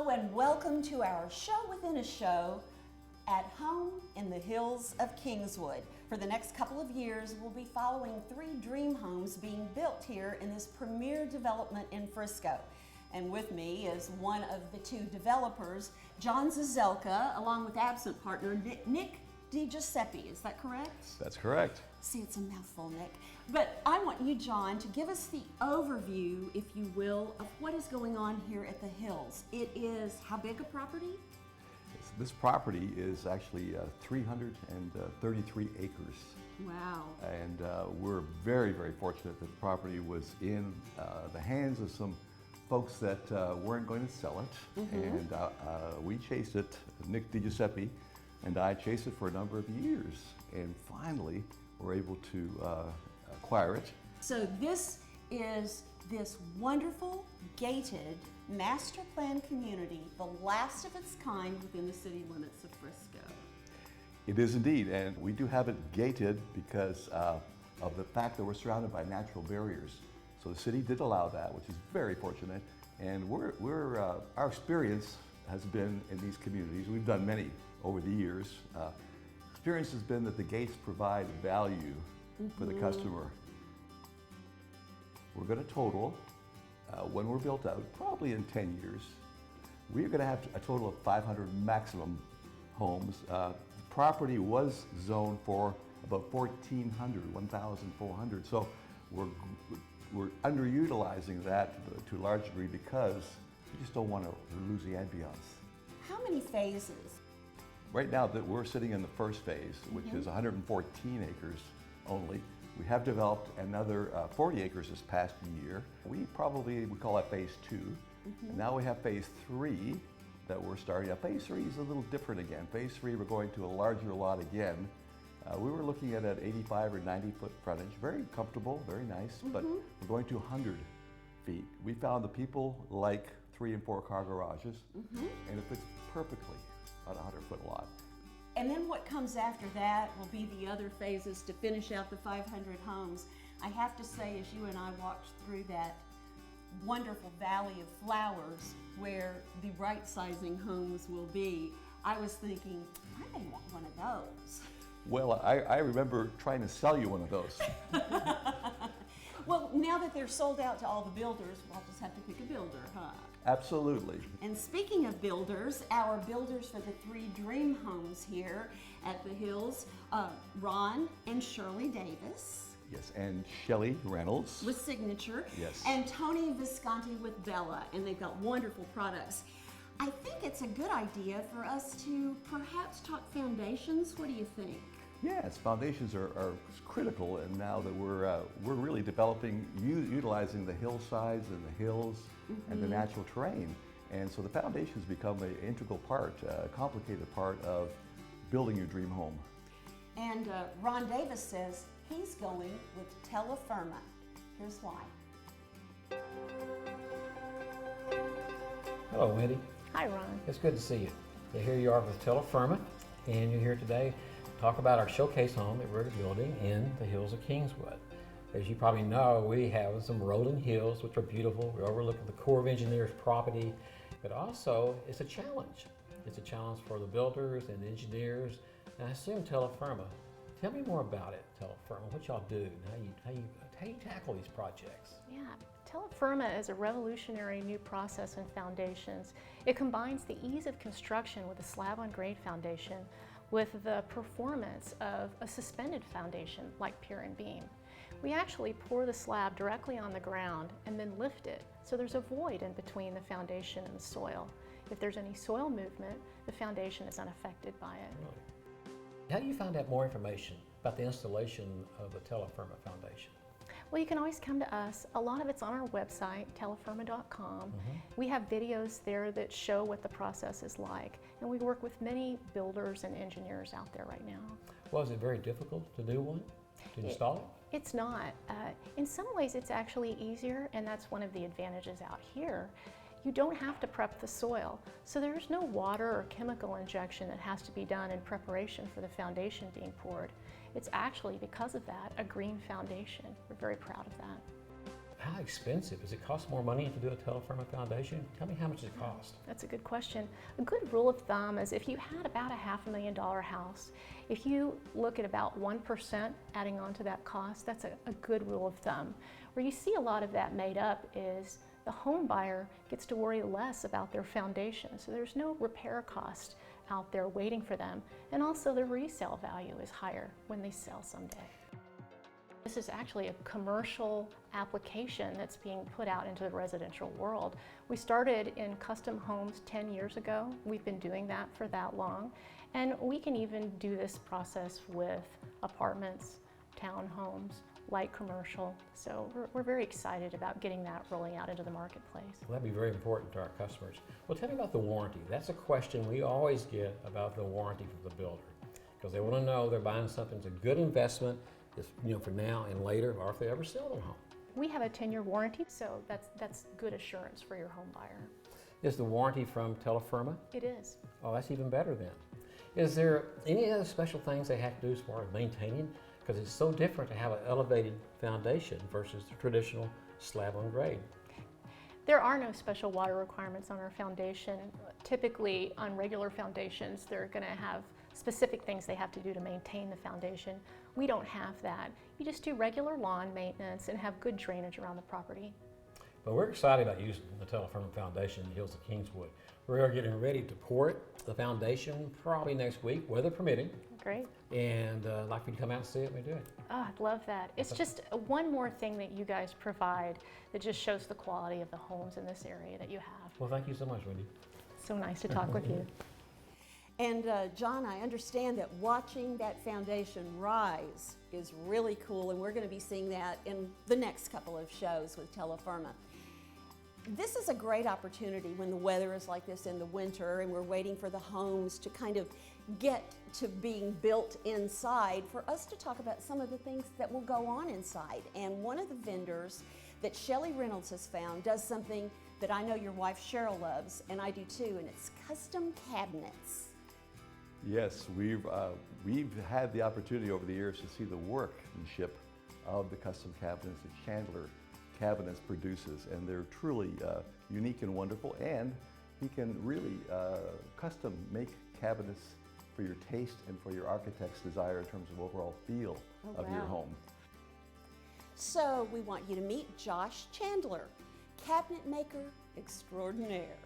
Hello and welcome to our show within a show at home in the Hills of Kingswood. For the next couple of years, we'll be following 3 dream homes being built here in this premier development in Frisco. And with me is one of the 2 developers, John Zazelka, along with absent partner Nick DiGiuseppe. Is that correct? That's correct. See, it's a mouthful, Nick. But I want you, John, to give us the overview, if you will, of what is going on here at the Hills. It is how big a property? This property is actually 333 acres. Wow. And we're very, very fortunate that the property was in the hands of some folks that weren't going to sell it. Mm-hmm. And we chased it, Nick DiGiuseppe and I chased it for a number of years. And finally, we're able to acquire it. So this is this wonderful, gated, master plan community, the last of its kind within the city limits of Frisco. It is indeed, and we do have it gated because of the fact that we're surrounded by natural barriers. So the city did allow that, which is very fortunate. And our experience has been in these communities. We've done many over the years. Experience has been that the gates provide value for the customer. We're going to total, when we're built out, probably in 10 years, we're going to have a total of 500 maximum homes. The property was zoned for about 1,400. So we're underutilizing that to a large degree because we just don't want to lose the ambiance. How many phases? Right now that we're sitting in the first phase, which is 114 acres only. We have developed another 40 acres this past year. We call that phase 2. And now we have phase 3 that we're starting. Now phase 3 is a little different again. Phase 3, we're going to a larger lot again. We were looking at an 85 or 90 foot frontage, very comfortable, very nice, but we're going to 100 feet. We found that people like 3 and 4 car garages, and it fits perfectly on a 100 foot lot. And then what comes after that will be the other phases to finish out the 500 homes. I have to say, as you and I walked through that wonderful valley of flowers where the right sizing homes will be, I was thinking, I may want one of those. Well, I remember trying to sell you one of those. Well, now that they're sold out to all the builders, we'll just have to pick a builder, huh? Absolutely. And speaking of builders, our builders for the 3 dream homes here at the Hills, Ron and Shirley Davis. Yes, and Shelly Reynolds. With Signature. Yes. And Tony Visconti with Bella, and they've got wonderful products. I think it's a good idea for us to perhaps talk foundations. What do you think? Yes, foundations are critical, and now that we're really developing, utilizing the hillsides and the hills and the natural terrain. And so the foundations become an integral part, a complicated part of building your dream home. And Ron Davis says he's going with Tella Firma. Here's why. Hello, Wendy. Hi, Ron. It's good to see you. Here you are with Tella Firma, and you're here today to talk about our showcase home that we're building in the Hills of Kingswood. As you probably know, we have some rolling hills, which are beautiful. We're overlooking the Corps of Engineers property, but also it's a challenge. It's a challenge for the builders and engineers, and I assume Tella Firma. Tell me more about it, Tella Firma, what y'all do, and how you tackle these projects. Yeah, Tella Firma is a revolutionary new process in foundations. It combines the ease of construction with a slab-on-grade foundation with the performance of a suspended foundation like pier and beam. We actually pour the slab directly on the ground and then lift it, so there's a void in between the foundation and the soil. If there's any soil movement, the foundation is unaffected by it. Really? How do you find out more information about the installation of the Tella Firma foundation? Well, you can always come to us. A lot of it's on our website, tellafirma.com. We have videos there that show what the process is like, and we work with many builders and engineers out there right now. Well, is it very difficult to do one, to install it? It's not. In some ways, it's actually easier, and that's one of the advantages out here. You don't have to prep the soil, so there's no water or chemical injection that has to be done in preparation for the foundation being poured. It's actually, because of that, a green foundation. We're very proud of that. how expensive? Does it cost more money to do a Tella Firma foundation? Tell me how much it costs. That's a good question. A good rule of thumb is if you had about a $500,000 house, if you look at about 1% adding on to that cost, that's a good rule of thumb. Where you see a lot of that made up is the home buyer gets to worry less about their foundation. So there's no repair cost out there waiting for them. And also the resale value is higher when they sell someday. This is actually a commercial application that's being put out into the residential world. We started in custom homes 10 years ago. We've been doing that for that long. And we can even do this process with apartments, townhomes, light commercial. So we're very excited about getting that rolling out into the marketplace. Well, that'd be very important to our customers. Well, tell me about the warranty. That's a question we always get about the warranty from the builder, because they want to know they're buying something that's a good investment, for now and later, or if they ever sell their home. We have a 10-year warranty, so that's good assurance for your home buyer. Is the warranty from Tella Firma? It is. Oh, that's even better then. Is there any other special things they have to do as far as maintaining? Because it's so different to have an elevated foundation versus the traditional slab on grade. There are no special water requirements on our foundation. Typically, on regular foundations, they're going to have specific things they have to do to maintain the foundation. We don't have that. You just do regular lawn maintenance and have good drainage around the property. But we're excited about using the Tella Firma foundation in the Hills of Kingswood. We are getting ready to pour it, the foundation, probably next week, weather permitting. Great. And like for you to come out and see it, we do it. Oh, I'd love that. It's just one more thing that you guys provide that just shows the quality of the homes in this area that you have. Well, thank you so much, Wendy. So nice to talk with you. And John, I understand that watching that foundation rise is really cool, and we're going to be seeing that in the next couple of shows with Tella Firma. This is a great opportunity when the weather is like this in the winter and we're waiting for the homes to kind of get to being built inside, for us to talk about some of the things that will go on inside. And one of the vendors that Shelly Reynolds has found does something that I know your wife Cheryl loves, and I do too, and it's custom cabinets. Yes, we've had the opportunity over the years to see the workmanship of the custom cabinets that Chandler Cabinets produces, and they're truly unique and wonderful, and he can really custom make cabinets for your taste and for your architect's desire in terms of overall feel of your home. So we want you to meet Josh Chandler, cabinet maker extraordinaire.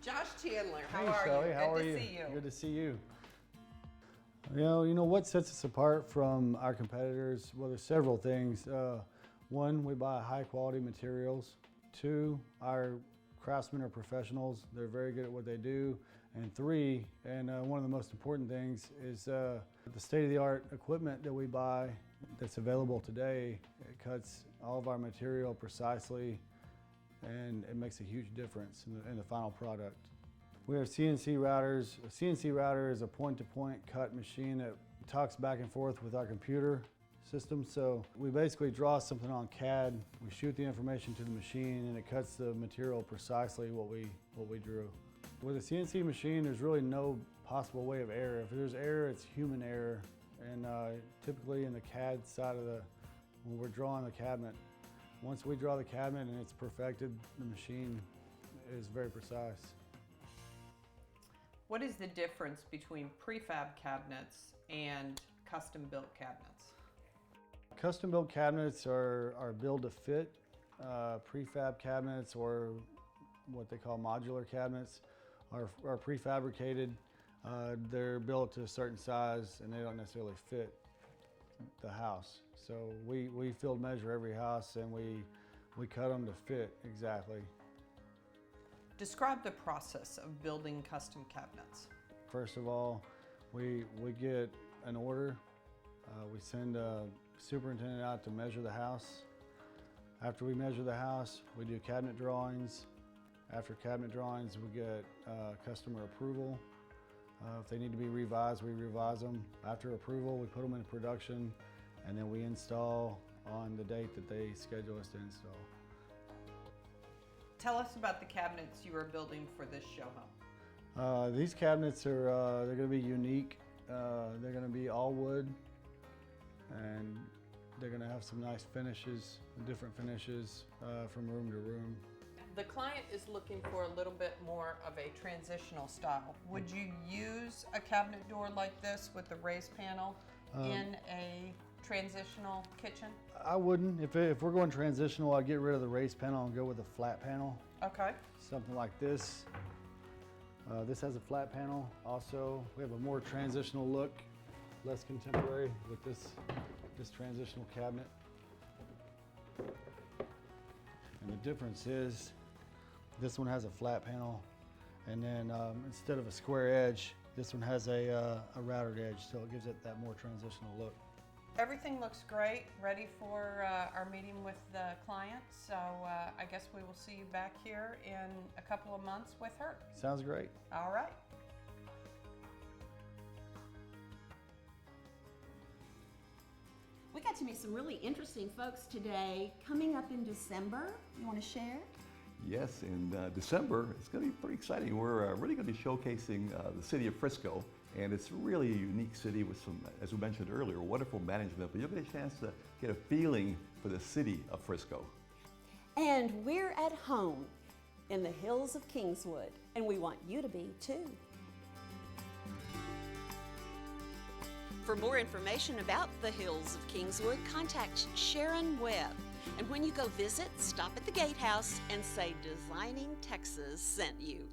Josh Chandler, how Hey, are Shelly, you? how Good are to you? see you. Good to see you. You know what sets us apart from our competitors? Well, there's several things. One, we buy high quality materials. Two, our craftsmen are professionals. They're very good at what they do. And three, and one of the most important things is the state-of-the-art equipment that we buy that's available today. It cuts all of our material precisely, and it makes a huge difference in the final product. We have CNC routers. A CNC router is a point-to-point cut machine that talks back and forth with our computer system. So we basically draw something on CAD, we shoot the information to the machine, and it cuts the material precisely what we drew. With a CNC machine, there's really no possible way of error. If there's error, it's human error. And typically in the CAD side of when we're drawing the cabinet, once we draw the cabinet and it's perfected, the machine is very precise. What is the difference between prefab cabinets and custom-built cabinets? Custom-built cabinets are built to fit. Prefab cabinets, or what they call modular cabinets, are prefabricated. They're built to a certain size and they don't necessarily fit the house. So we field measure every house and we cut them to fit exactly. Describe the process of building custom cabinets. First of all, we get an order. We send a superintendent out to measure the house. After we measure the house, we do cabinet drawings. After cabinet drawings, we get customer approval. If they need to be revised, we revise them. After approval, we put them in production, and then we install on the date that they schedule us to install. Tell us about the cabinets you are building for this show home. These cabinets are they're going to be unique. They're going to be all wood, and They're gonna have some nice finishes, different finishes from room to room. The client is looking for a little bit more of a transitional style. Would you use a cabinet door like this with the raised panel in a transitional kitchen? I wouldn't. If we're going transitional, I'd get rid of the raised panel and go with a flat panel. Okay. Something like this. This has a flat panel. Also, we have a more transitional look, less contemporary with this transitional cabinet. And the difference is this one has a flat panel, and then instead of a square edge, this one has a routed edge, so it gives it that more transitional look. Everything looks great, ready for our meeting with the client. So I guess we will see you back here in a couple of months with her. Sounds great. All right. We got to meet some really interesting folks today. Coming up in December, you want to share? Yes, in December, it's going to be pretty exciting. We're really going to be showcasing the city of Frisco, and it's really a unique city with some, as we mentioned earlier, wonderful management, but you'll get a chance to get a feeling for the city of Frisco. And we're at home in the Hills of Kingswood, and we want you to be too. For more information about the Hills of Kingswood, contact Sharon Webb. And when you go visit, stop at the gatehouse and say Designing Texas sent you.